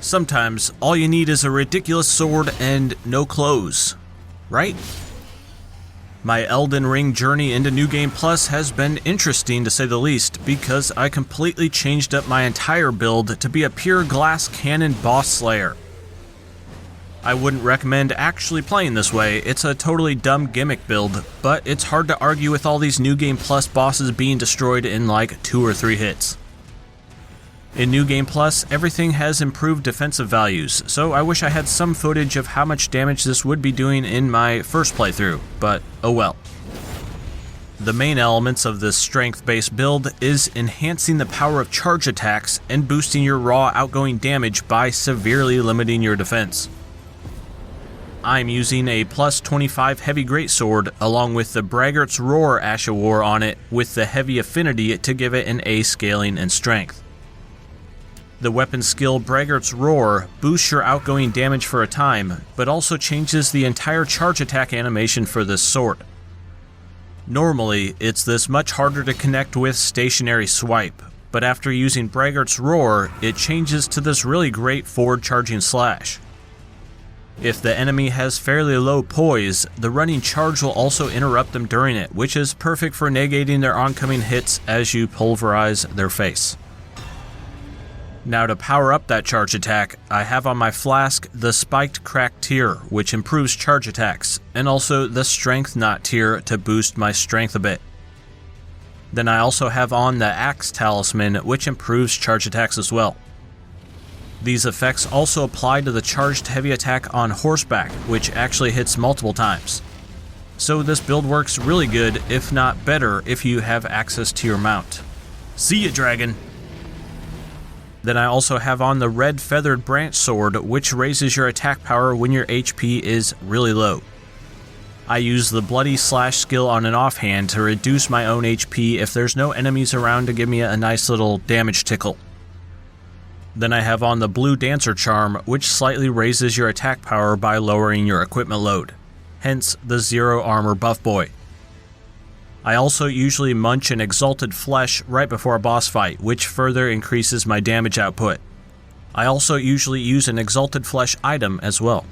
Sometimes all you need is a ridiculous sword and no clothes, right? My Elden Ring journey into New Game Plus has been interesting to say the least, because I completely changed up my entire build to be a pure glass cannon boss slayer. I wouldn't recommend actually playing this way. It's a totally dumb gimmick build, but it's hard to argue with all these New Game Plus bosses being destroyed in like 2 or 3 hits. In New Game Plus, everything has improved defensive values, so I wish I had some footage of how much damage this would be doing in my first playthrough, but oh well. The main elements of this strength-based build is enhancing the power of charge attacks and boosting your raw outgoing damage by severely limiting your defense. I'm using a plus 25 heavy greatsword along with the Braggart's Roar Ash of War on it with the heavy affinity to give it an A scaling and strength. The weapon skill Braggart's Roar boosts your outgoing damage for a time, but also changes the entire charge attack animation for this sword. Normally, it's this much harder to connect with stationary swipe, but after using Braggart's Roar, it changes to this really great forward charging slash. If the enemy has fairly low poise, the running charge will also interrupt them during it, which is perfect for negating their oncoming hits as you pulverize their face. Now to power up that charge attack, I have on my flask the Spiked Crack tier, which improves charge attacks, and also the Strength Knot tier to boost my strength a bit. Then I also have on the Axe Talisman, which improves charge attacks as well. These effects also apply to the charged heavy attack on horseback, which actually hits multiple times. So this build works really good, if not better, if you have access to your mount. See ya, dragon! Then I also have on the Red Feathered Branch Sword, which raises your attack power when your HP is really low. I use the Bloody Slash skill on an offhand to reduce my own HP if there's no enemies around to give me a nice little damage tickle. Then I have on the Blue Dancer Charm, which slightly raises your attack power by lowering your equipment load, hence the Zero Armor Buff Boy. I also usually munch an Exalted Flesh right before a boss fight, which further increases my damage output. I also usually use an Exalted Flesh item as well.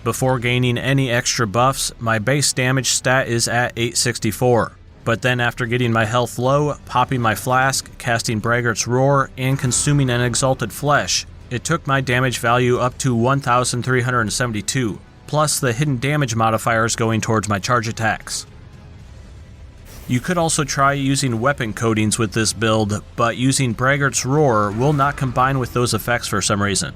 Before gaining any extra buffs, my base damage stat is at 864, but then after getting my health low, popping my flask, casting Braggart's Roar, and consuming an Exalted Flesh, it took my damage value up to 1372, plus the hidden damage modifiers going towards my charge attacks. You could also try using weapon coatings with this build, but using Braggart's Roar will not combine with those effects for some reason.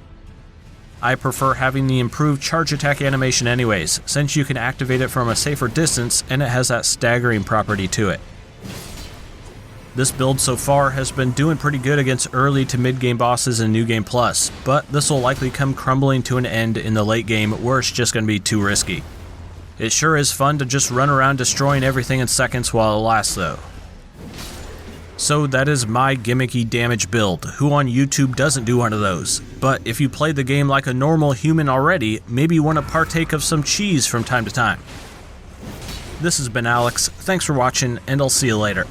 I prefer having the improved charge attack animation anyways, since you can activate it from a safer distance and it has that staggering property to it. This build so far has been doing pretty good against early to mid-game bosses in New Game Plus, but this will likely come crumbling to an end in the late game where it's just going to be too risky. It sure is fun to just run around destroying everything in seconds while it lasts though. So that is my gimmicky damage build. Who on YouTube doesn't do one of those? But if you play the game like a normal human already, maybe you want to partake of some cheese from time to time. This has been Alex, thanks for watching, and I'll see you later.